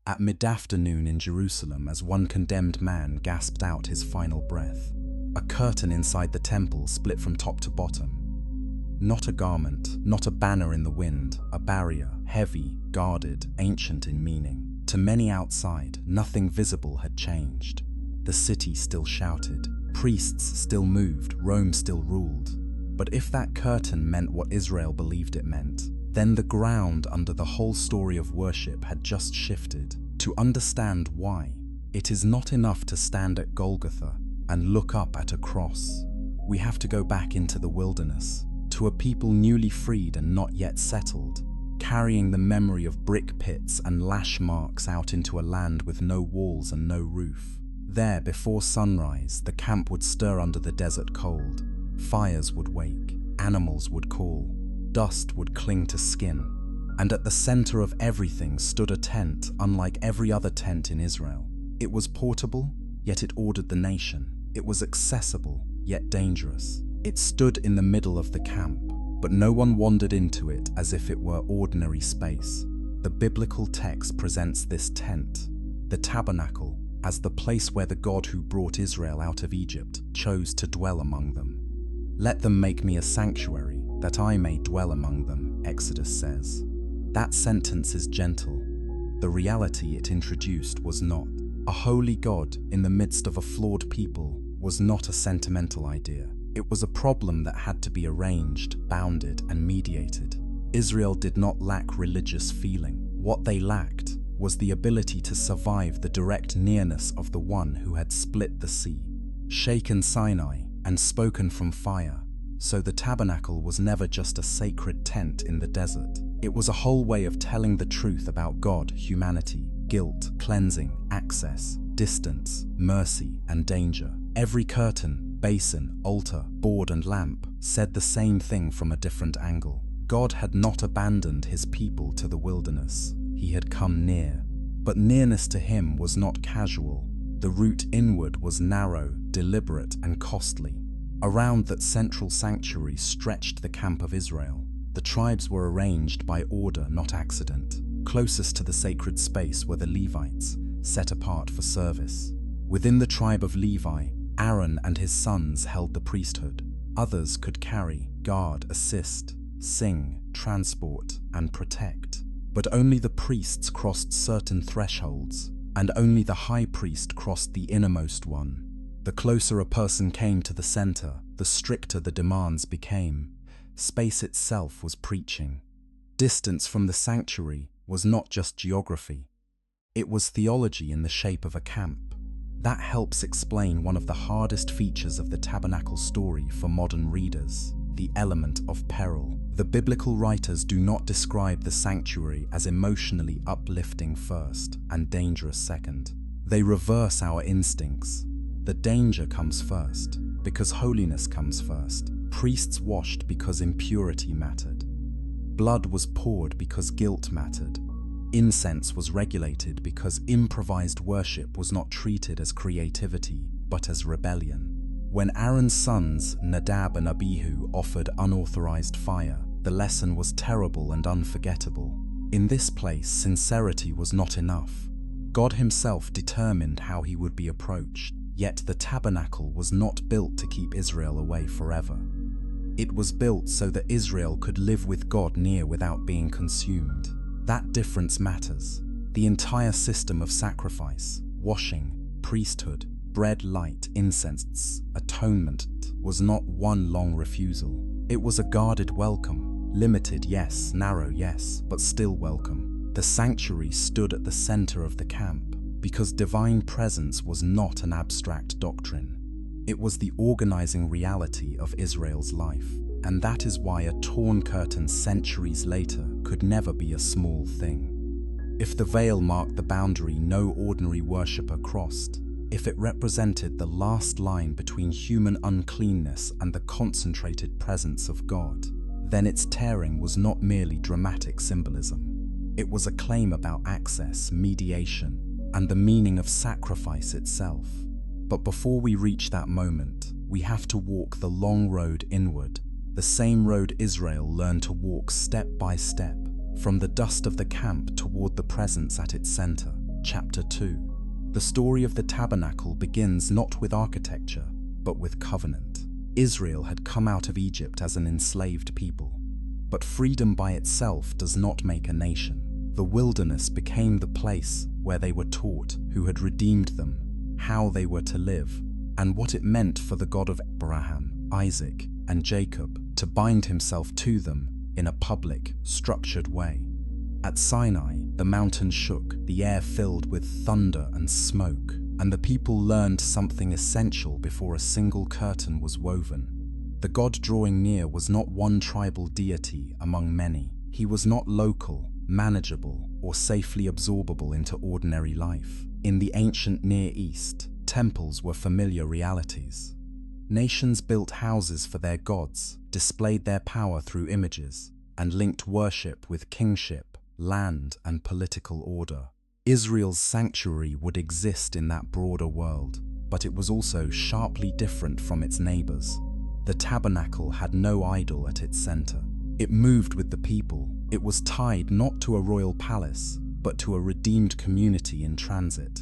at mid-afternoon in Jerusalem as one condemned man gasped out his final breath. A curtain inside the temple split from top to bottom. Not a garment, not a banner in the wind, a barrier, heavy, guarded, ancient in meaning. To many outside, nothing visible had changed. The city still shouted, priests still moved, Rome still ruled. But if that curtain meant what Israel believed it meant, then the ground under the whole story of worship had just shifted. To understand why, it is not enough to stand at Golgotha and look up at a cross. We have to go back into the wilderness, to a people newly freed and not yet settled, carrying the memory of brick pits and lash marks out into a land with no walls and no roof. There, before sunrise, the camp would stir under the desert cold. Fires would wake, animals would call, dust would cling to skin. And at the center of everything stood a tent unlike every other tent in Israel. It was portable, yet it ordered the nation. It was accessible, yet dangerous. It stood in the middle of the camp, but no one wandered into it as if it were ordinary space. The biblical text presents this tent, the tabernacle, as the place where the God who brought Israel out of Egypt chose to dwell among them. "Let them make me a sanctuary, that I may dwell among them," Exodus says. That sentence is gentle. The reality it introduced was not. A holy God in the midst of a flawed people was not a sentimental idea. It was a problem that had to be arranged, bounded, and mediated. Israel did not lack religious feeling. What they lacked was the ability to survive the direct nearness of the one who had split the sea, shaken Sinai, and spoken from fire. So the tabernacle was never just a sacred tent in the desert. It was a whole way of telling the truth about God, humanity, guilt, cleansing, access, distance, mercy, and danger. Every curtain, basin, altar, board, and lamp said the same thing from a different angle. God had not abandoned his people to the wilderness. He had come near. But nearness to him was not casual. The route inward was narrow, deliberate, and costly. Around that central sanctuary stretched the camp of Israel. The tribes were arranged by order, not accident. Closest to the sacred space were the Levites, set apart for service. Within the tribe of Levi, Aaron and his sons held the priesthood. Others could carry, guard, assist, sing, transport, and protect. But only the priests crossed certain thresholds, and only the high priest crossed the innermost one. The closer a person came to the center, the stricter the demands became. Space itself was preaching. Distance from the sanctuary was not just geography. It was theology in the shape of a camp. That helps explain one of the hardest features of the tabernacle story for modern readers, the element of peril. The biblical writers do not describe the sanctuary as emotionally uplifting first and dangerous second. They reverse our instincts. The danger comes first, because holiness comes first. Priests washed because impurity mattered. Blood was poured because guilt mattered. Incense was regulated because improvised worship was not treated as creativity, but as rebellion. When Aaron's sons, Nadab and Abihu, offered unauthorized fire, the lesson was terrible and unforgettable. In this place, sincerity was not enough. God himself determined how he would be approached. Yet the tabernacle was not built to keep Israel away forever. It was built so that Israel could live with God near without being consumed. That difference matters. The entire system of sacrifice, washing, priesthood, bread, light, incense, atonement was not one long refusal. It was a guarded welcome. Limited, yes, narrow, yes, but still welcome. The sanctuary stood at the center of the camp, because divine presence was not an abstract doctrine. It was the organizing reality of Israel's life, and that is why a torn curtain centuries later could never be a small thing. If the veil marked the boundary no ordinary worshipper crossed, if it represented the last line between human uncleanness and the concentrated presence of God, then its tearing was not merely dramatic symbolism. It was a claim about access, mediation, and the meaning of sacrifice itself. But before we reach that moment, we have to walk the long road inward, the same road Israel learned to walk step by step, from the dust of the camp toward the presence at its center. chapter 2. The story of the tabernacle begins not with architecture, but with covenant. Israel had come out of Egypt as an enslaved people. But freedom by itself does not make a nation. The wilderness became the place where they were taught who had redeemed them, how they were to live, and what it meant for the God of Abraham, Isaac, and Jacob to bind himself to them in a public, structured way. At Sinai, the mountain shook, the air filled with thunder and smoke, and the people learned something essential before a single curtain was woven. The God drawing near was not one tribal deity among many. He was not local, manageable, or safely absorbable into ordinary life. In the ancient Near East, temples were familiar realities. Nations built houses for their gods, displayed their power through images, and linked worship with kingship, land, and political order. Israel's sanctuary would exist in that broader world, but it was also sharply different from its neighbors. The tabernacle had no idol at its center. It moved with the people. It was tied not to a royal palace, but to a redeemed community in transit.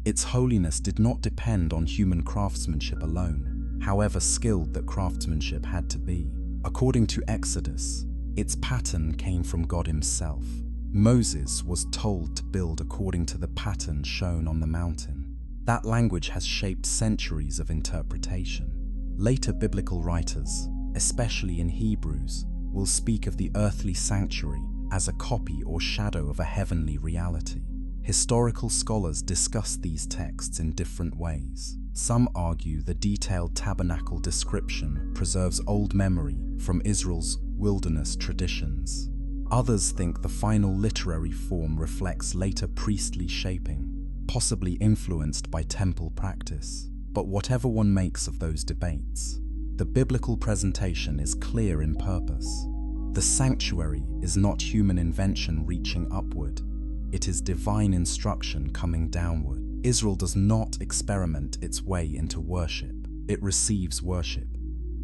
Its holiness did not depend on human craftsmanship alone, however skilled that craftsmanship had to be. According to Exodus, its pattern came from God himself. Moses was told to build according to the pattern shown on the mountain. That language has shaped centuries of interpretation. Later biblical writers, especially in Hebrews, will speak of the earthly sanctuary as a copy or shadow of a heavenly reality. Historical scholars discuss these texts in different ways. Some argue the detailed tabernacle description preserves old memory from Israel's wilderness traditions. Others think the final literary form reflects later priestly shaping, possibly influenced by temple practice. But whatever one makes of those debates, the biblical presentation is clear in purpose. The sanctuary is not human invention reaching upward. It is divine instruction coming downward. Israel does not experiment its way into worship. It receives worship.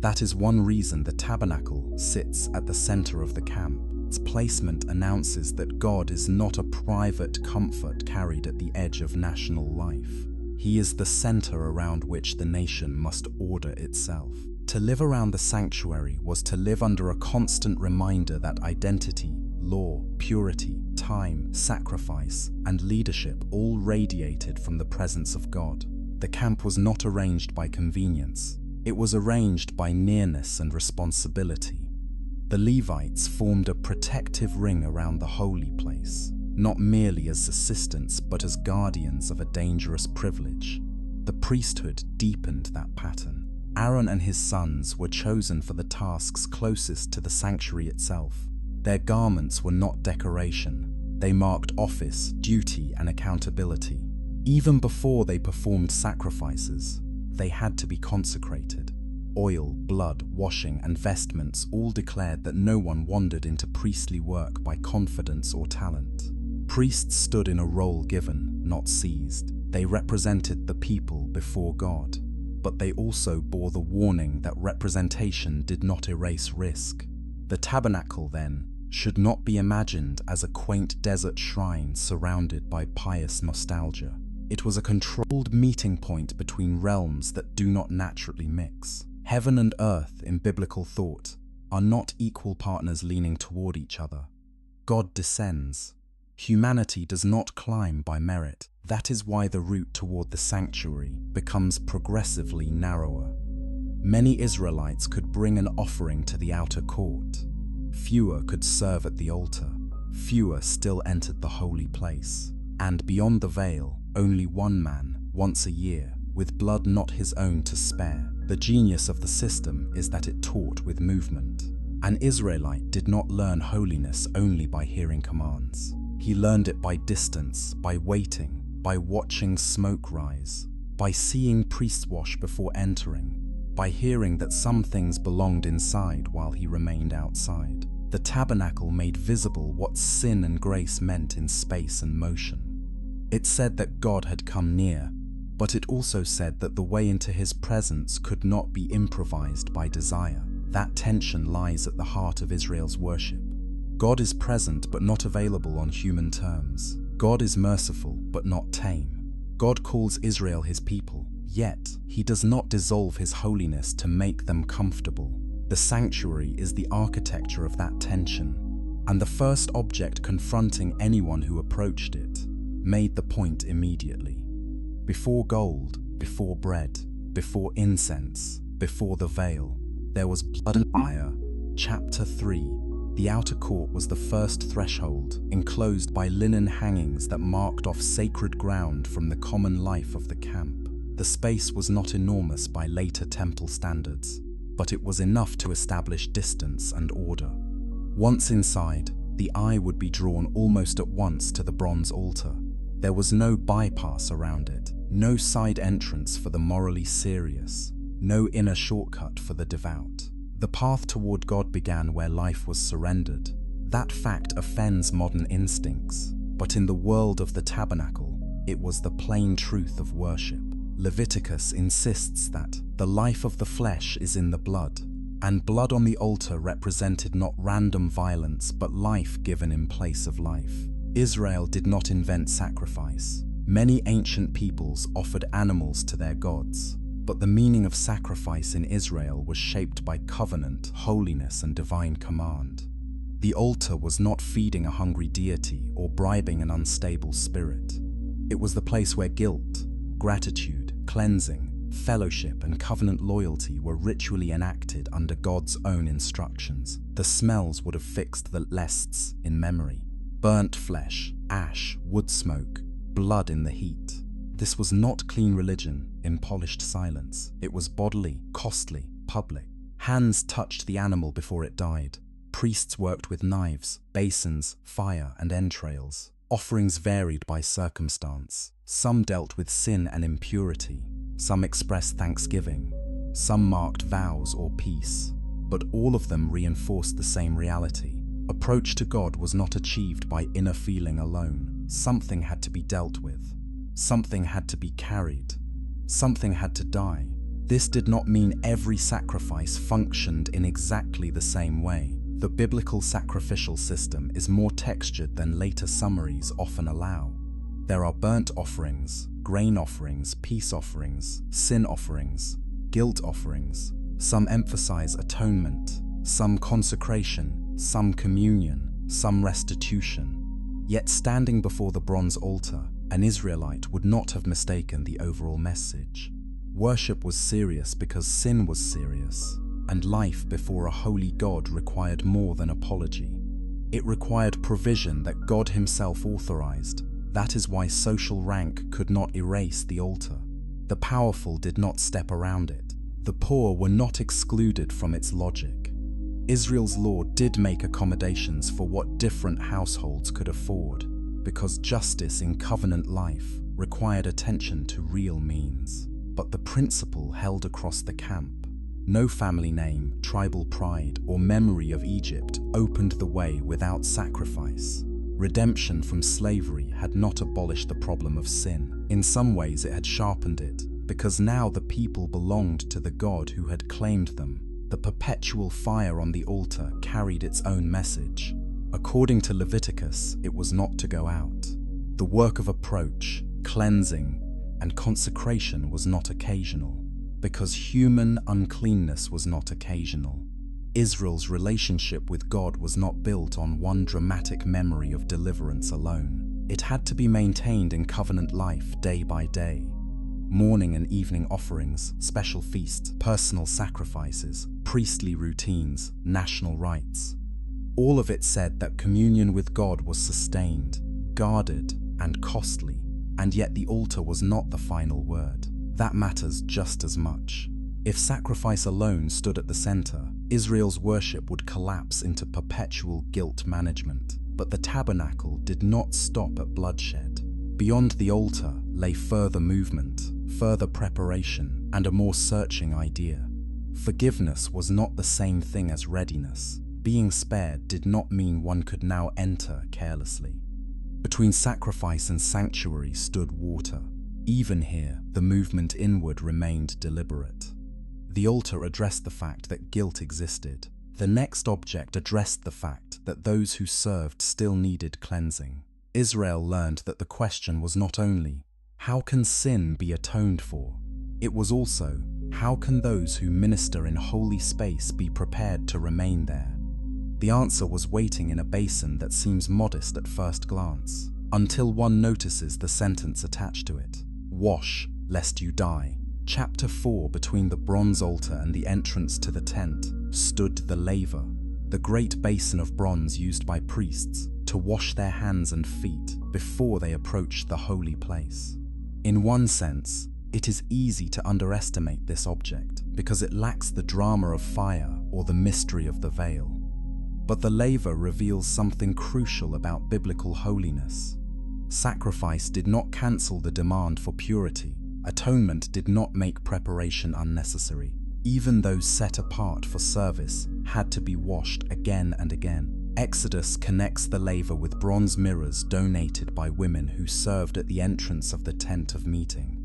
That is one reason the tabernacle sits at the center of the camp. Its placement announces that God is not a private comfort carried at the edge of national life. He is the center around which the nation must order itself. To live around the sanctuary was to live under a constant reminder that identity, law, purity, time, sacrifice, and leadership all radiated from the presence of God. The camp was not arranged by convenience. It was arranged by nearness and responsibility. The Levites formed a protective ring around the holy place, not merely as assistants but as guardians of a dangerous privilege. The priesthood deepened that pattern. Aaron and his sons were chosen for the tasks closest to the sanctuary itself. Their garments were not decoration. They marked office, duty, and accountability. Even before they performed sacrifices, they had to be consecrated. Oil, blood, washing, and vestments all declared that no one wandered into priestly work by confidence or talent. Priests stood in a role given, not seized. They represented the people before God, but they also bore the warning that representation did not erase risk. The tabernacle, then, should not be imagined as a quaint desert shrine surrounded by pious nostalgia. It was a controlled meeting point between realms that do not naturally mix. Heaven and earth, in biblical thought, are not equal partners leaning toward each other. God descends. Humanity does not climb by merit. That is why the route toward the sanctuary becomes progressively narrower. Many Israelites could bring an offering to the outer court. Fewer could serve at the altar. Fewer still entered the holy place. And beyond the veil, only one man, once a year, with blood not his own to spare. The genius of the system is that it taught with movement. An Israelite did not learn holiness only by hearing commands. He learned it by distance, by waiting, by watching smoke rise, by seeing priests wash before entering, by hearing that some things belonged inside while he remained outside. The tabernacle made visible what sin and grace meant in space and motion. It said that God had come near, but it also said that the way into his presence could not be improvised by desire. That tension lies at the heart of Israel's worship. God is present but not available on human terms. God is merciful but not tame. God calls Israel his people, yet he does not dissolve his holiness to make them comfortable. The sanctuary is the architecture of that tension, and the first object confronting anyone who approached it made the point immediately. Before gold, before bread, before incense, before the veil, there was blood and fire. Chapter 3. The outer court was the first threshold, enclosed by linen hangings that marked off sacred ground from the common life of the camp. The space was not enormous by later temple standards, but it was enough to establish distance and order. Once inside, the eye would be drawn almost at once to the bronze altar. There was no bypass around it, no side entrance for the morally serious, no inner shortcut for the devout. The path toward God began where life was surrendered. That fact offends modern instincts, but in the world of the tabernacle, it was the plain truth of worship. Leviticus insists that the life of the flesh is in the blood, and blood on the altar represented not random violence but life given in place of life. Israel did not invent sacrifice. Many ancient peoples offered animals to their gods, but the meaning of sacrifice in Israel was shaped by covenant, holiness, and divine command. The altar was not feeding a hungry deity or bribing an unstable spirit. It was the place where guilt, gratitude, cleansing, fellowship, and covenant loyalty were ritually enacted under God's own instructions. The smells would have fixed the lests in memory. Burnt flesh, ash, wood smoke, blood in the heat. This was not clean religion in polished silence. It was bodily, costly, public. Hands touched the animal before it died. Priests worked with knives, basins, fire, and entrails. Offerings varied by circumstance. Some dealt with sin and impurity. Some expressed thanksgiving. Some marked vows or peace. But all of them reinforced the same reality. Approach to God was not achieved by inner feeling alone. Something had to be dealt with. Something had to be carried. Something had to die. This did not mean every sacrifice functioned in exactly the same way. The biblical sacrificial system is more textured than later summaries often allow. There are burnt offerings, grain offerings, peace offerings, sin offerings, guilt offerings. Some emphasize atonement, some consecration, some communion, some restitution. Yet standing before the bronze altar, an Israelite would not have mistaken the overall message. Worship was serious because sin was serious, and life before a holy God required more than apology. It required provision that God himself authorized. That is why social rank could not erase the altar. The powerful did not step around it. The poor were not excluded from its logic. Israel's law did make accommodations for what different households could afford, because justice in covenant life required attention to real means. But the principle held across the camp. No family name, tribal pride, or memory of Egypt opened the way without sacrifice. Redemption from slavery had not abolished the problem of sin. In some ways it had sharpened it, because now the people belonged to the God who had claimed them. The perpetual fire on the altar carried its own message. According to Leviticus, it was not to go out. The work of approach, cleansing, and consecration was not occasional, because human uncleanness was not occasional. Israel's relationship with God was not built on one dramatic memory of deliverance alone. It had to be maintained in covenant life day by day. Morning and evening offerings, special feasts, personal sacrifices, priestly routines, national rites. All of it said that communion with God was sustained, guarded, and costly, and yet the altar was not the final word. That matters just as much. If sacrifice alone stood at the center, Israel's worship would collapse into perpetual guilt management. But the tabernacle did not stop at bloodshed. Beyond the altar lay further movement, further preparation, and a more searching idea. Forgiveness was not the same thing as readiness. Being spared did not mean one could now enter carelessly. Between sacrifice and sanctuary stood water. Even here, the movement inward remained deliberate. The altar addressed the fact that guilt existed. The next object addressed the fact that those who served still needed cleansing. Israel learned that the question was not only, how can sin be atoned for? It was also, how can those who minister in holy space be prepared to remain there? The answer was waiting in a basin that seems modest at first glance, until one notices the sentence attached to it. Wash, lest you die. Chapter 4. Between the bronze altar and the entrance to the tent stood the laver, the great basin of bronze used by priests to wash their hands and feet before they approached the holy place. In one sense, it is easy to underestimate this object because it lacks the drama of fire or the mystery of the veil. But the laver reveals something crucial about biblical holiness. Sacrifice did not cancel the demand for purity. Atonement did not make preparation unnecessary. Even those set apart for service had to be washed again and again. Exodus connects the laver with bronze mirrors donated by women who served at the entrance of the tent of meeting.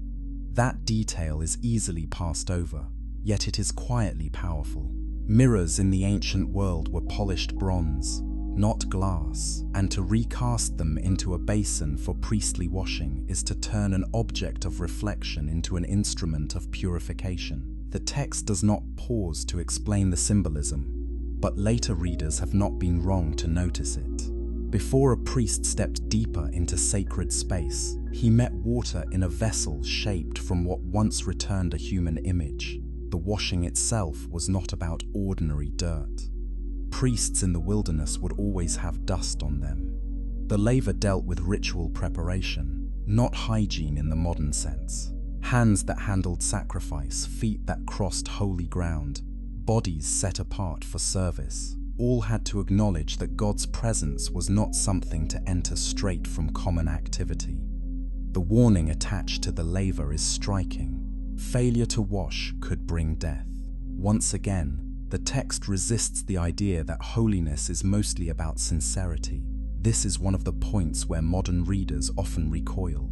That detail is easily passed over, yet it is quietly powerful. Mirrors in the ancient world were polished bronze, not glass, and to recast them into a basin for priestly washing is to turn an object of reflection into an instrument of purification. The text does not pause to explain the symbolism, but later readers have not been wrong to notice it. Before a priest stepped deeper into sacred space, he met water in a vessel shaped from what once returned a human image. The washing itself was not about ordinary dirt. Priests in the wilderness would always have dust on them. The laver dealt with ritual preparation, not hygiene in the modern sense. Hands that handled sacrifice, feet that crossed holy ground, bodies set apart for service. All had to acknowledge that God's presence was not something to enter straight from common activity. The warning attached to the laver is striking. Failure to wash could bring death. Once again, the text resists the idea that holiness is mostly about sincerity. This is one of the points where modern readers often recoil.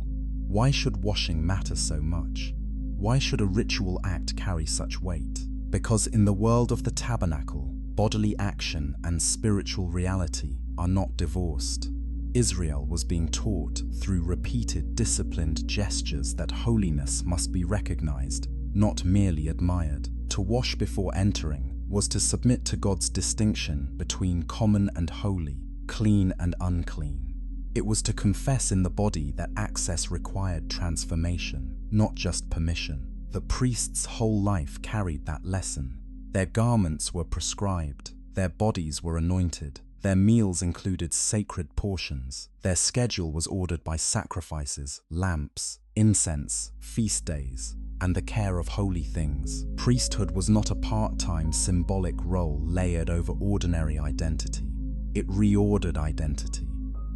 Why should washing matter so much? Why should a ritual act carry such weight? Because in the world of the tabernacle, bodily action and spiritual reality are not divorced. Israel was being taught through repeated disciplined gestures that holiness must be recognized, not merely admired. To wash before entering was to submit to God's distinction between common and holy, clean and unclean. It was to confess in the body that access required transformation, not just permission. The priest's whole life carried that lesson. Their garments were prescribed, their bodies were anointed, their meals included sacred portions, their schedule was ordered by sacrifices, lamps, incense, feast days, and the care of holy things. Priesthood was not a part-time symbolic role layered over ordinary identity. It reordered identity.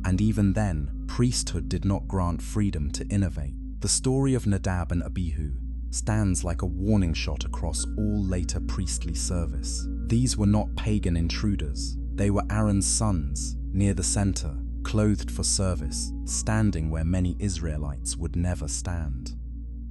And even then, priesthood did not grant freedom to innovate. The story of Nadab and Abihu stands like a warning shot across all later priestly service. These were not pagan intruders. They were Aaron's sons, near the center, clothed for service, standing where many Israelites would never stand.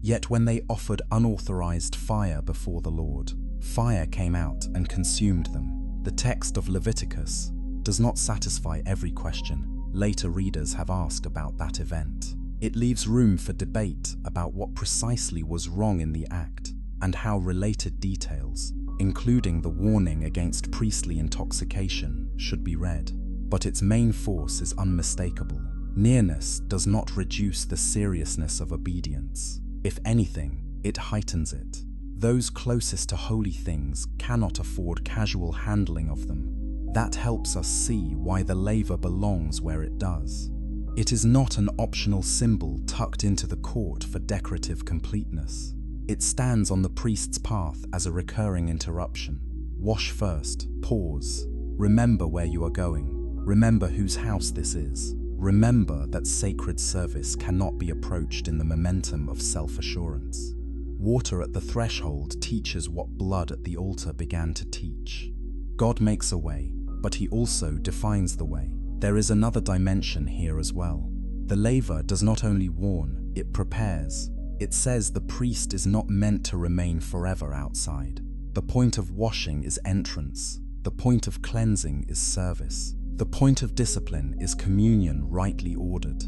Yet when they offered unauthorized fire before the Lord, fire came out and consumed them. The text of Leviticus does not satisfy every question later readers have asked about that event. It leaves room for debate about what precisely was wrong in the act and how related details, including the warning against priestly intoxication, should be read. But its main force is unmistakable. Nearness does not reduce the seriousness of obedience. If anything, it heightens it. Those closest to holy things cannot afford casual handling of them. That helps us see why the laver belongs where it does. It is not an optional symbol tucked into the court for decorative completeness. It stands on the priest's path as a recurring interruption. Wash first, pause, remember where you are going, remember whose house this is, remember that sacred service cannot be approached in the momentum of self-assurance. Water at the threshold teaches what blood at the altar began to teach. God makes a way, but he also defines the way. There is another dimension here as well. The laver does not only warn, it prepares. It says the priest is not meant to remain forever outside. The point of washing is entrance. The point of cleansing is service. The point of discipline is communion rightly ordered.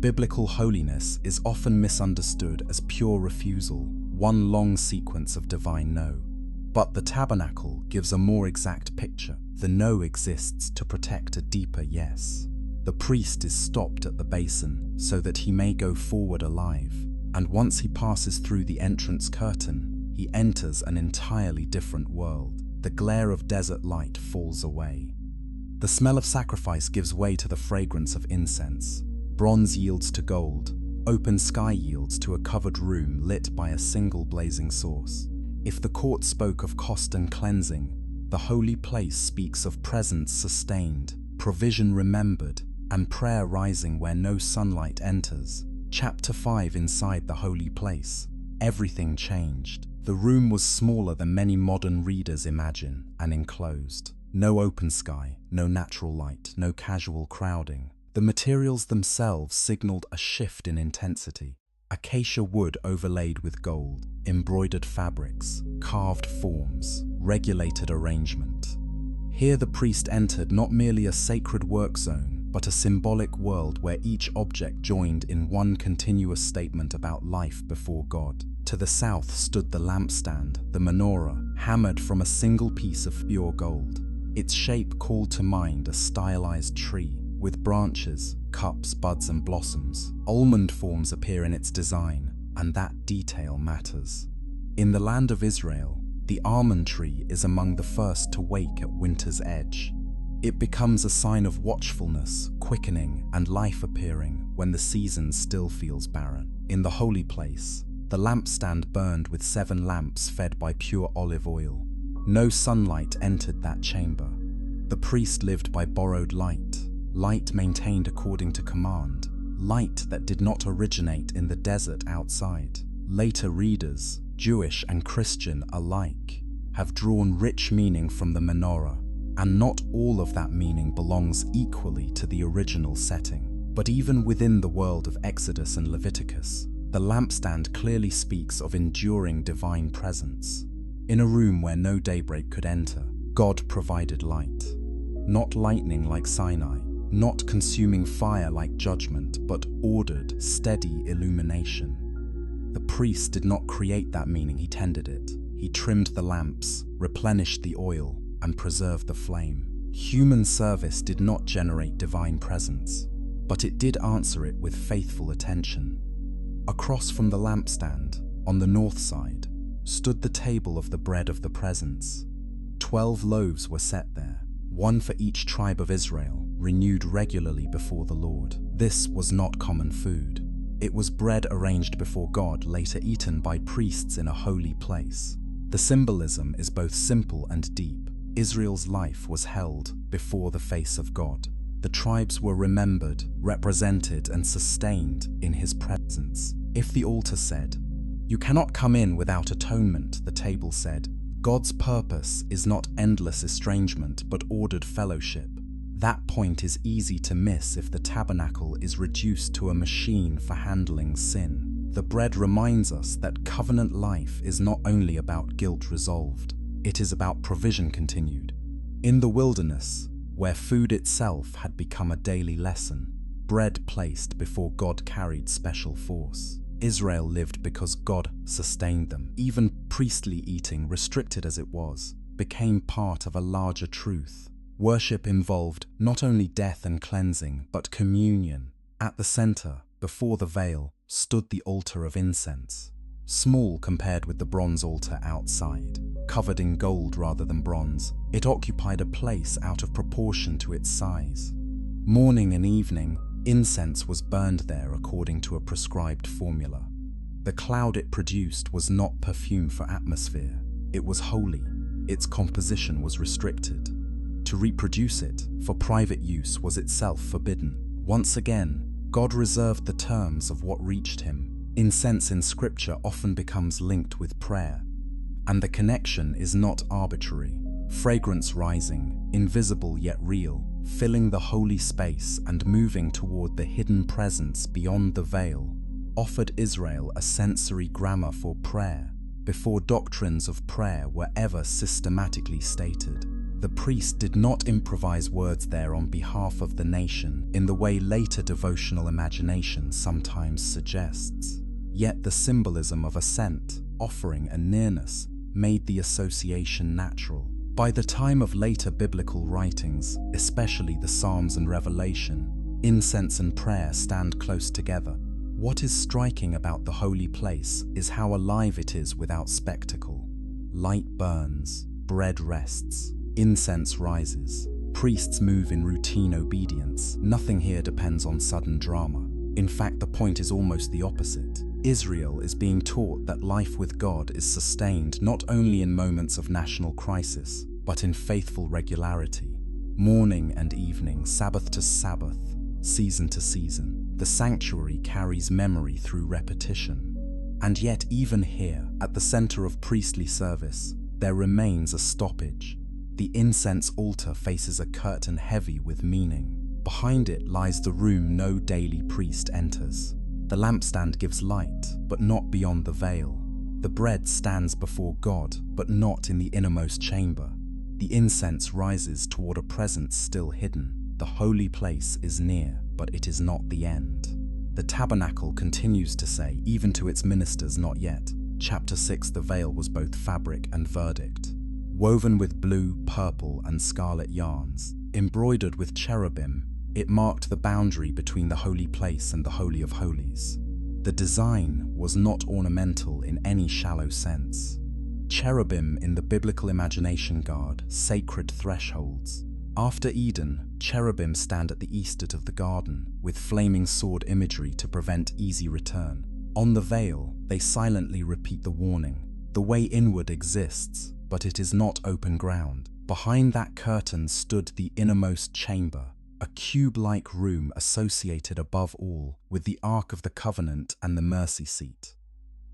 Biblical holiness is often misunderstood as pure refusal, one long sequence of divine no. But the tabernacle gives a more exact picture. The no exists to protect a deeper yes. The priest is stopped at the basin so that he may go forward alive, and once he passes through the entrance curtain, he enters an entirely different world. The glare of desert light falls away. The smell of sacrifice gives way to the fragrance of incense. Bronze yields to gold. Open sky yields to a covered room lit by a single blazing source. If the court spoke of cost and cleansing, the holy place speaks of presence sustained, provision remembered, and prayer rising where no sunlight enters. Chapter 5. Inside the holy place, everything changed. The room was smaller than many modern readers imagine, and enclosed. No open sky, no natural light, no casual crowding. The materials themselves signaled a shift in intensity. Acacia wood overlaid with gold, embroidered fabrics, carved forms, regulated arrangement. Here the priest entered not merely a sacred work zone, but a symbolic world where each object joined in one continuous statement about life before God. To the south stood the lampstand, the menorah, hammered from a single piece of pure gold. Its shape called to mind a stylized tree, with branches, cups, buds, and blossoms. Almond forms appear in its design, and that detail matters. In the land of Israel, the almond tree is among the first to wake at winter's edge. It becomes a sign of watchfulness, quickening, and life appearing when the season still feels barren. In the holy place, the lampstand burned with 7 lamps fed by pure olive oil. No sunlight entered that chamber. The priest lived by borrowed light, light maintained according to command, light that did not originate in the desert outside. Later readers, Jewish and Christian alike, have drawn rich meaning from the menorah, and not all of that meaning belongs equally to the original setting. But even within the world of Exodus and Leviticus, the lampstand clearly speaks of enduring divine presence. In a room where no daybreak could enter, God provided light. Not lightning like Sinai, not consuming fire like judgment, but ordered, steady illumination. The priest did not create that meaning, he tended it. He trimmed the lamps, replenished the oil, and preserved the flame. Human service did not generate divine presence, but it did answer it with faithful attention. Across from the lampstand, on the north side, stood the table of the bread of the presence. 12 loaves were set there, one for each tribe of Israel, renewed regularly before the Lord. This was not common food. It was bread arranged before God, later eaten by priests in a holy place. The symbolism is both simple and deep. Israel's life was held before the face of God. The tribes were remembered, represented, and sustained in His presence. If the altar said, "You cannot come in without atonement," the table said, God's purpose is not endless estrangement, but ordered fellowship. That point is easy to miss if the tabernacle is reduced to a machine for handling sin. The bread reminds us that covenant life is not only about guilt resolved, it is about provision continued. In the wilderness, where food itself had become a daily lesson, bread placed before God carried special force. Israel lived because God sustained them. Even priestly eating, restricted as it was, became part of a larger truth. Worship involved not only death and cleansing, but communion. At the center, before the veil, stood the altar of incense. Small compared with the bronze altar outside, covered in gold rather than bronze, it occupied a place out of proportion to its size. Morning and evening, incense was burned there according to a prescribed formula. The cloud it produced was not perfume for atmosphere. It was holy. Its composition was restricted. To reproduce it for private use was itself forbidden. Once again, God reserved the terms of what reached Him. Incense in Scripture often becomes linked with prayer, and the connection is not arbitrary. Fragrance rising, invisible yet real, filling the holy space and moving toward the hidden presence beyond the veil, offered Israel a sensory grammar for prayer before doctrines of prayer were ever systematically stated. The priest did not improvise words there on behalf of the nation in the way later devotional imagination sometimes suggests. Yet the symbolism of ascent, offering, and nearness made the association natural. By the time of later biblical writings, especially the Psalms and Revelation, incense and prayer stand close together. What is striking about the holy place is how alive it is without spectacle. Light burns, bread rests, incense rises, priests move in routine obedience. Nothing here depends on sudden drama. In fact, the point is almost the opposite. Israel is being taught that life with God is sustained not only in moments of national crisis, but in faithful regularity. Morning and evening, Sabbath to Sabbath, season to season, the sanctuary carries memory through repetition. And yet even here, at the center of priestly service, there remains a stoppage. The incense altar faces a curtain heavy with meaning. Behind it lies the room no daily priest enters. The lampstand gives light, but not beyond the veil. The bread stands before God, but not in the innermost chamber. The incense rises toward a presence still hidden. The holy place is near, but it is not the end. The tabernacle continues to say, even to its ministers, not yet. Chapter 6, the veil was both fabric and verdict. Woven with blue, purple, and scarlet yarns, embroidered with cherubim, it marked the boundary between the holy place and the Holy of Holies. The design was not ornamental in any shallow sense. Cherubim in the biblical imagination guard sacred thresholds. After Eden, cherubim stand at the eastward of the garden, with flaming sword imagery to prevent easy return. On the veil, they silently repeat the warning. The way inward exists, but it is not open ground. Behind that curtain stood the innermost chamber, a cube-like room associated above all with the Ark of the Covenant and the mercy seat.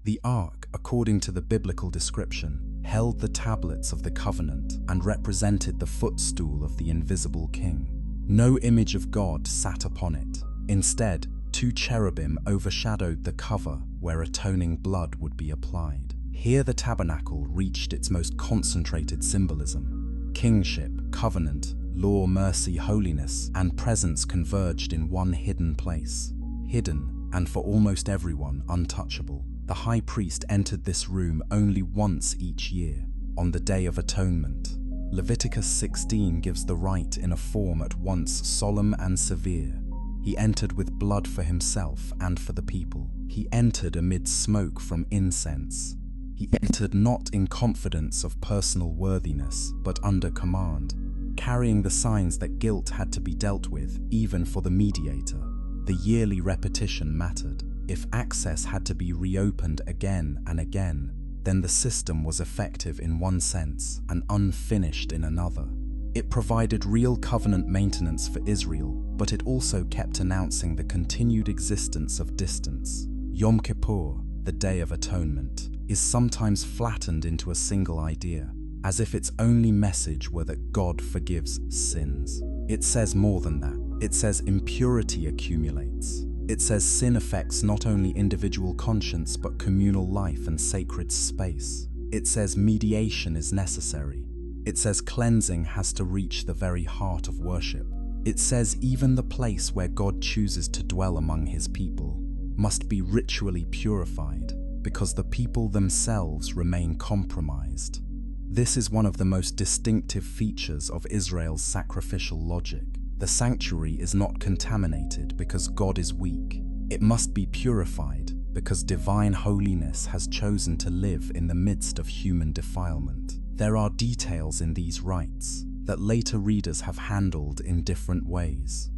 The Ark, according to the biblical description, held the tablets of the covenant and represented the footstool of the invisible king. No image of God sat upon it. Instead, two cherubim overshadowed the cover where atoning blood would be applied. Here the tabernacle reached its most concentrated symbolism. Kingship, covenant, law, mercy, holiness, and presence converged in one hidden place. Hidden, and for almost everyone, untouchable. The high priest entered this room only once each year, on the Day of Atonement. Leviticus 16 gives the rite in a form at once solemn and severe. He entered with blood for himself and for the people. He entered amid smoke from incense. He entered not in confidence of personal worthiness, but under command, carrying the signs that guilt had to be dealt with, even for the mediator. The yearly repetition mattered. If access had to be reopened again and again, then the system was effective in one sense and unfinished in another. It provided real covenant maintenance for Israel, but it also kept announcing the continued existence of distance. Yom Kippur, the Day of Atonement, is sometimes flattened into a single idea, as if its only message were that God forgives sins. It says more than that. It says impurity accumulates. It says sin affects not only individual conscience but communal life and sacred space. It says mediation is necessary. It says cleansing has to reach the very heart of worship. It says even the place where God chooses to dwell among his people must be ritually purified because the people themselves remain compromised. This is one of the most distinctive features of Israel's sacrificial logic. The sanctuary is not contaminated because God is weak. It must be purified because divine holiness has chosen to live in the midst of human defilement. There are details in these rites that later readers have handled in different ways.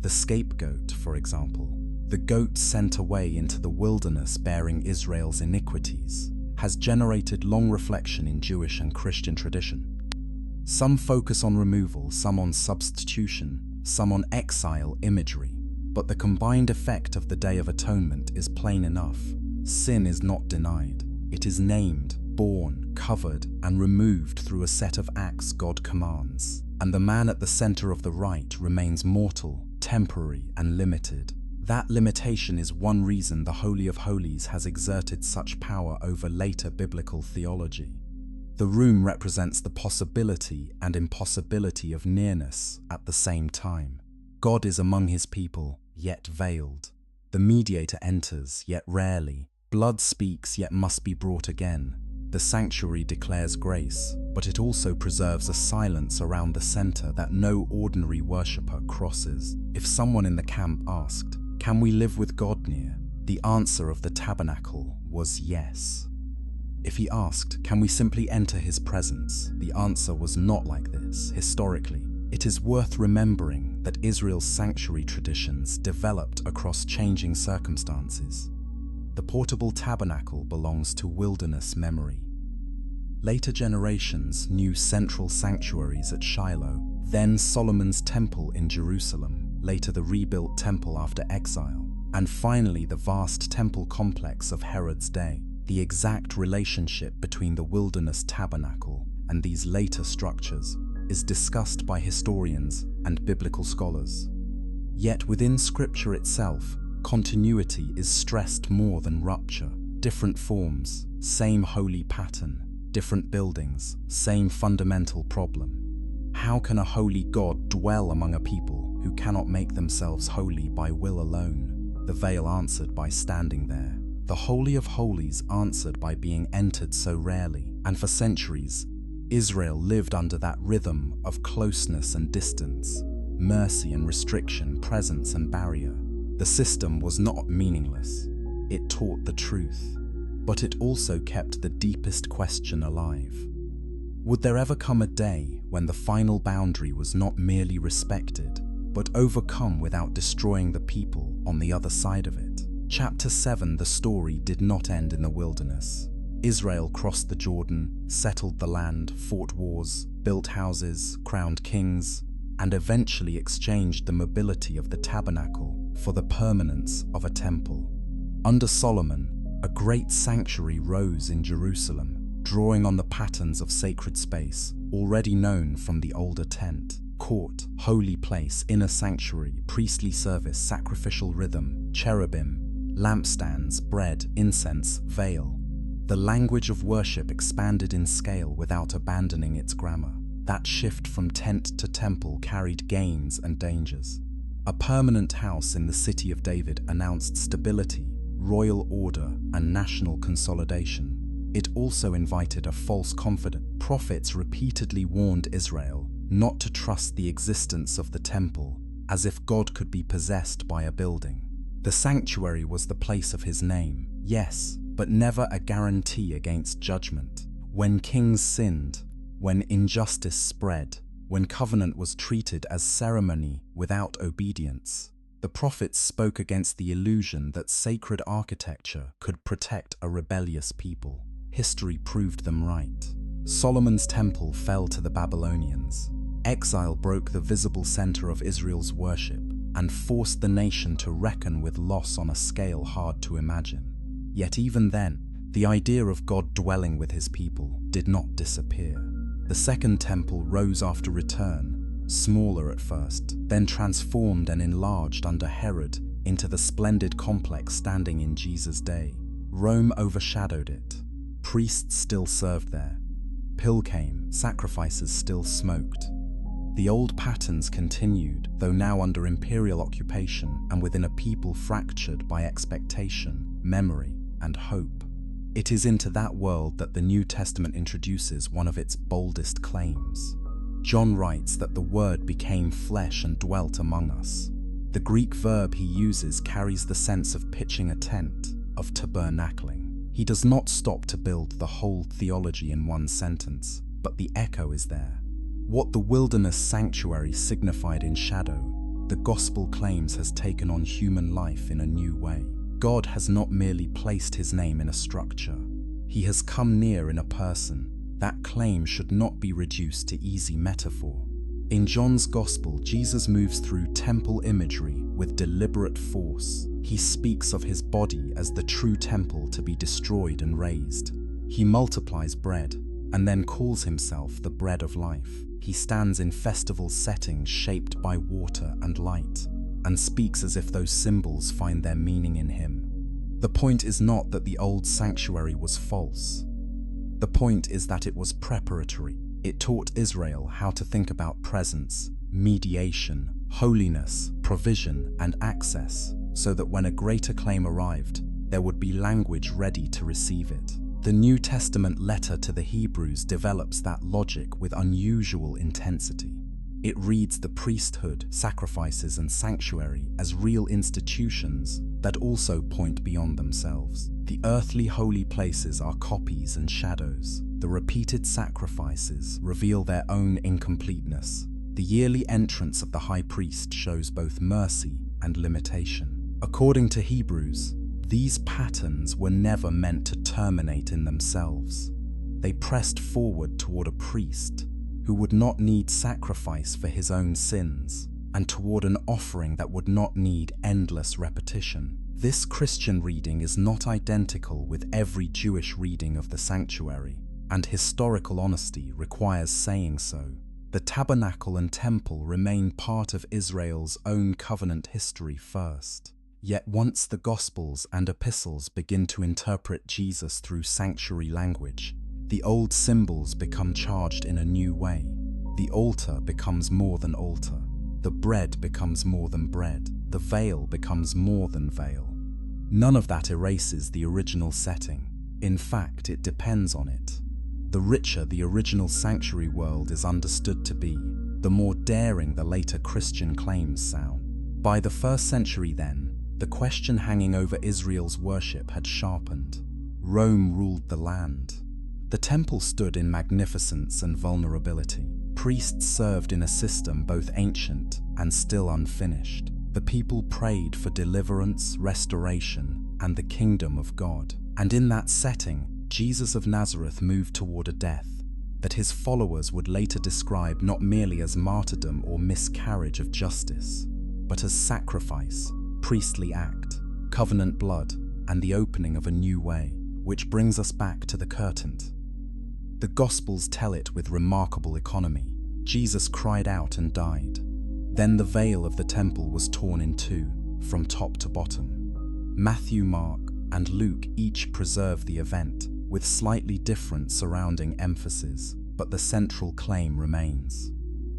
The scapegoat, for example, the goat sent away into the wilderness bearing Israel's iniquities, has generated long reflection in Jewish and Christian tradition. Some focus on removal, some on substitution, some on exile imagery, but the combined effect of the Day of Atonement is plain enough. Sin is not denied. It is named, borne, covered, and removed through a set of acts God commands. And the man at the center of the rite remains mortal, temporary, and limited. That limitation is one reason the Holy of Holies has exerted such power over later biblical theology. The room represents the possibility and impossibility of nearness at the same time. God is among his people, yet veiled. The mediator enters, yet rarely. Blood speaks, yet must be brought again. The sanctuary declares grace, but it also preserves a silence around the center that no ordinary worshipper crosses. If someone in the camp asked, "Can we live with God near?" the answer of the tabernacle was yes. If he asked, "Can we simply enter his presence?" the answer was not like this. Historically, it is worth remembering that Israel's sanctuary traditions developed across changing circumstances. The portable tabernacle belongs to wilderness memory. Later generations knew central sanctuaries at Shiloh, then Solomon's temple in Jerusalem, later the rebuilt temple after exile, and finally the vast temple complex of Herod's day. The exact relationship between the wilderness tabernacle and these later structures is discussed by historians and biblical scholars. Yet within Scripture itself, continuity is stressed more than rupture. Different forms, same holy pattern. Different buildings, same fundamental problem. How can a holy God dwell among a people who cannot make themselves holy by will alone? The veil answered by standing there. The Holy of Holies answered by being entered so rarely. And for centuries, Israel lived under that rhythm of closeness and distance, mercy and restriction, presence and barrier. The system was not meaningless. It taught the truth. But it also kept the deepest question alive. Would there ever come a day when the final boundary was not merely respected, but overcome without destroying the people on the other side of it? Chapter 7, the story did not end in the wilderness. Israel crossed the Jordan, settled the land, fought wars, built houses, crowned kings, and eventually exchanged the mobility of the tabernacle for the permanence of a temple. Under Solomon, a great sanctuary rose in Jerusalem, drawing on the patterns of sacred space already known from the older tent. Court, holy place, inner sanctuary, priestly service, sacrificial rhythm, cherubim, lampstands, bread, incense, veil. The language of worship expanded in scale without abandoning its grammar. That shift from tent to temple carried gains and dangers. A permanent house in the city of David announced stability, royal order, and national consolidation. It also invited a false confidence. Prophets repeatedly warned Israel not to trust the existence of the temple, as if God could be possessed by a building. The sanctuary was the place of his name, yes, but never a guarantee against judgment. When kings sinned, when injustice spread, when covenant was treated as ceremony without obedience, the prophets spoke against the illusion that sacred architecture could protect a rebellious people. History proved them right. Solomon's temple fell to the Babylonians. Exile broke the visible center of Israel's worship and forced the nation to reckon with loss on a scale hard to imagine. Yet even then, the idea of God dwelling with his people did not disappear. The second temple rose after return, smaller at first, then transformed and enlarged under Herod into the splendid complex standing in Jesus' day. Rome overshadowed it. Priests still served there. Pilgrim sacrifices still smoked. The old patterns continued, though now under imperial occupation and within a people fractured by expectation, memory, and hope. It is into that world that the New Testament introduces one of its boldest claims. John writes that the Word became flesh and dwelt among us. The Greek verb he uses carries the sense of pitching a tent, of tabernacling. He does not stop to build the whole theology in one sentence, but the echo is there. What the wilderness sanctuary signified in shadow, the gospel claims has taken on human life in a new way. God has not merely placed his name in a structure. He has come near in a person. That claim should not be reduced to easy metaphor. In John's Gospel, Jesus moves through temple imagery with deliberate force. He speaks of his body as the true temple to be destroyed and raised. He multiplies bread and then calls himself the bread of life. He stands in festival settings shaped by water and light and speaks as if those symbols find their meaning in him. The point is not that the old sanctuary was false. The point is that it was preparatory. It taught Israel how to think about presence, mediation, holiness, provision, and access, so that when a greater claim arrived, there would be language ready to receive it. The New Testament letter to the Hebrews develops that logic with unusual intensity. It reads the priesthood, sacrifices, and sanctuary as real institutions that also point beyond themselves. The earthly holy places are copies and shadows. The repeated sacrifices reveal their own incompleteness. The yearly entrance of the high priest shows both mercy and limitation. According to Hebrews, these patterns were never meant to terminate in themselves. They pressed forward toward a priest who would not need sacrifice for his own sins, and toward an offering that would not need endless repetition. This Christian reading is not identical with every Jewish reading of the sanctuary, and historical honesty requires saying so. The tabernacle and temple remain part of Israel's own covenant history first. Yet once the Gospels and epistles begin to interpret Jesus through sanctuary language, the old symbols become charged in a new way. The altar becomes more than altar. The bread becomes more than bread. The veil becomes more than veil. None of that erases the original setting. In fact, it depends on it. The richer the original sanctuary world is understood to be, the more daring the later Christian claims sound. By the 1st century then, the question hanging over Israel's worship had sharpened. Rome ruled the land. The temple stood in magnificence and vulnerability. Priests served in a system both ancient and still unfinished. The people prayed for deliverance, restoration, and the kingdom of God. And in that setting, Jesus of Nazareth moved toward a death that his followers would later describe not merely as martyrdom or miscarriage of justice, but as sacrifice, priestly act, covenant blood, and the opening of a new way, which brings us back to the curtain. The Gospels tell it with remarkable economy. Jesus cried out and died. Then the veil of the temple was torn in two, from top to bottom. Matthew, Mark, and Luke each preserve the event, with slightly different surrounding emphasis, but the central claim remains.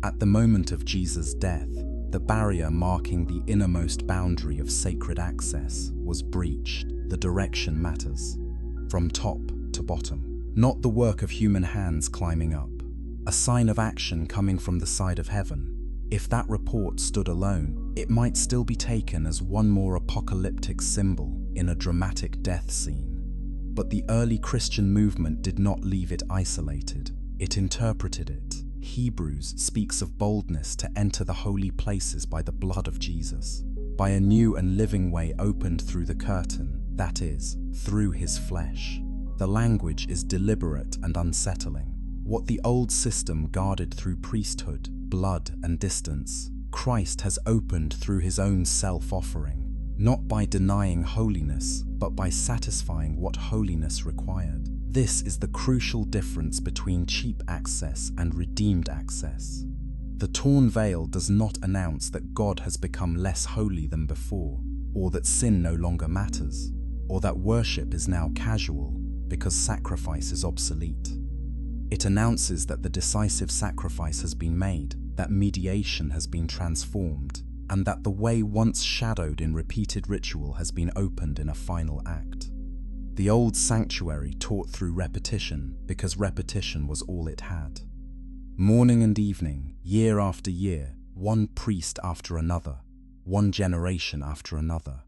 At the moment of Jesus' death, the barrier marking the innermost boundary of sacred access was breached. The direction matters, from top to bottom. Not the work of human hands climbing up, a sign of action coming from the side of heaven. If that report stood alone, it might still be taken as one more apocalyptic symbol in a dramatic death scene. But the early Christian movement did not leave it isolated. It interpreted it. Hebrews speaks of boldness to enter the holy places by the blood of Jesus, by a new and living way opened through the curtain, that is, through his flesh. The language is deliberate and unsettling. What the old system guarded through priesthood, blood, and distance, Christ has opened through his own self-offering, not by denying holiness, but by satisfying what holiness required. This is the crucial difference between cheap access and redeemed access. The torn veil does not announce that God has become less holy than before, or that sin no longer matters, or that worship is now casual because sacrifice is obsolete. It announces that the decisive sacrifice has been made, that mediation has been transformed, and that the way once shadowed in repeated ritual has been opened in a final act. The old sanctuary taught through repetition because repetition was all it had. Morning and evening, year after year, one priest after another, one generation after another.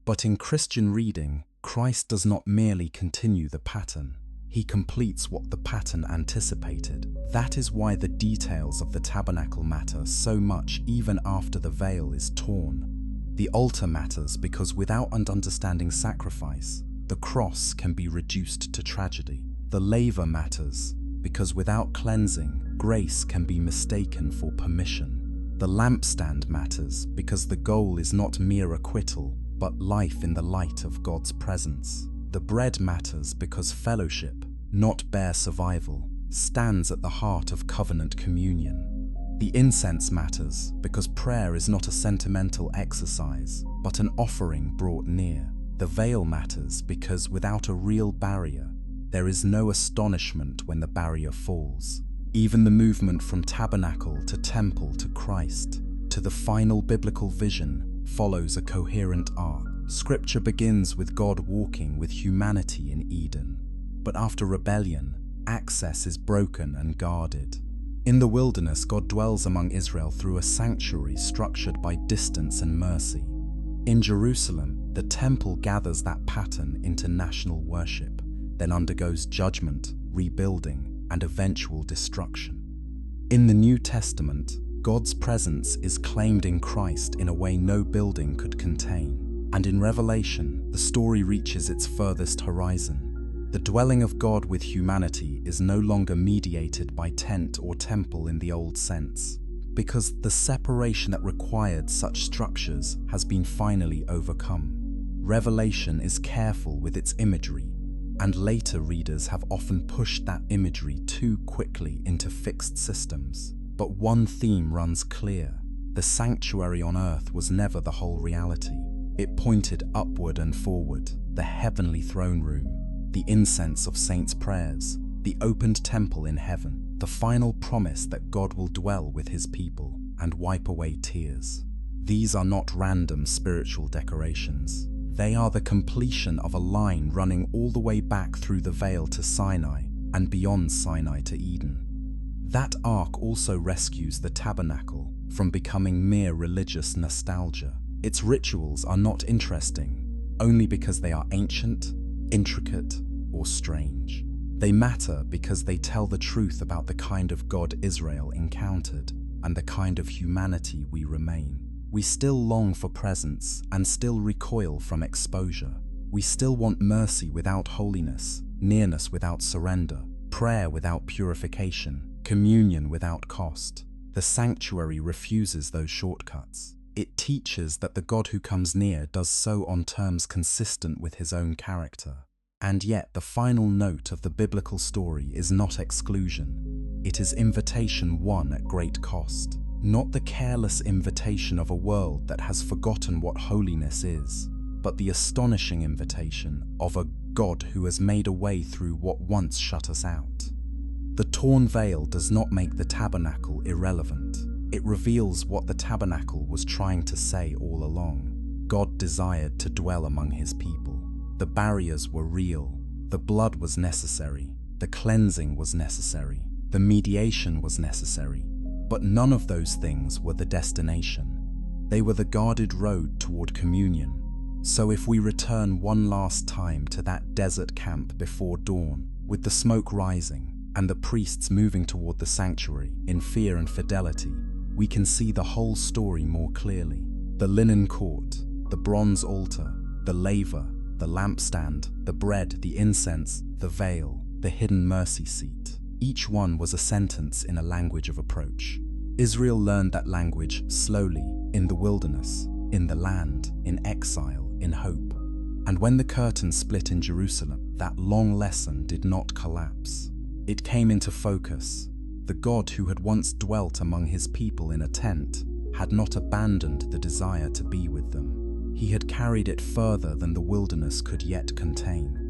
But in Christian reading, Christ does not merely continue the pattern. He completes what the pattern anticipated. That is why the details of the tabernacle matter so much even after the veil is torn. The altar matters because without understanding sacrifice, the cross can be reduced to tragedy. The laver matters because without cleansing, grace can be mistaken for permission. The lampstand matters because the goal is not mere acquittal, but life in the light of God's presence. The bread matters because fellowship, not bare survival, stands at the heart of covenant communion. The incense matters because prayer is not a sentimental exercise, but an offering brought near. The veil matters because without a real barrier, there is no astonishment when the barrier falls. Even the movement from tabernacle to temple to Christ, to the final biblical vision, follows a coherent arc. Scripture begins with God walking with humanity in Eden, but after rebellion, access is broken and guarded. In the wilderness, God dwells among Israel through a sanctuary structured by distance and mercy. In Jerusalem, the temple gathers that pattern into national worship, then undergoes judgment, rebuilding, and eventual destruction. In the New Testament, God's presence is claimed in Christ in a way no building could contain. And in Revelation, the story reaches its furthest horizon. The dwelling of God with humanity is no longer mediated by tent or temple in the old sense, because the separation that required such structures has been finally overcome. Revelation is careful with its imagery, and later readers have often pushed that imagery too quickly into fixed systems. But one theme runs clear: the sanctuary on earth was never the whole reality. It pointed upward and forward, the heavenly throne room, the incense of saints' prayers, the opened temple in heaven, the final promise that God will dwell with his people and wipe away tears. These are not random spiritual decorations. They are the completion of a line running all the way back through the veil to Sinai and beyond Sinai to Eden. That arc also rescues the tabernacle from becoming mere religious nostalgia. Its rituals are not interesting only because they are ancient, intricate, or strange. They matter because they tell the truth about the kind of God Israel encountered and the kind of humanity we remain. We still long for presence and still recoil from exposure. We still want mercy without holiness, nearness without surrender, prayer without purification, communion without cost. The sanctuary refuses those shortcuts. It teaches that the God who comes near does so on terms consistent with his own character. And yet the final note of the biblical story is not exclusion. It is invitation won at great cost. Not the careless invitation of a world that has forgotten what holiness is, but the astonishing invitation of a God who has made a way through what once shut us out. The torn veil does not make the tabernacle irrelevant. It reveals what the tabernacle was trying to say all along. God desired to dwell among his people. The barriers were real. The blood was necessary. The cleansing was necessary. The mediation was necessary. But none of those things were the destination. They were the guarded road toward communion. So if we return one last time to that desert camp before dawn, with the smoke rising and the priests moving toward the sanctuary in fear and fidelity, we can see the whole story more clearly. The linen court, the bronze altar, the laver, the lampstand, the bread, the incense, the veil, the hidden mercy seat. Each one was a sentence in a language of approach. Israel learned that language slowly, in the wilderness, in the land, in exile, in hope. And when the curtain split in Jerusalem, that long lesson did not collapse. It came into focus. The God who had once dwelt among his people in a tent had not abandoned the desire to be with them. He had carried it further than the wilderness could yet contain.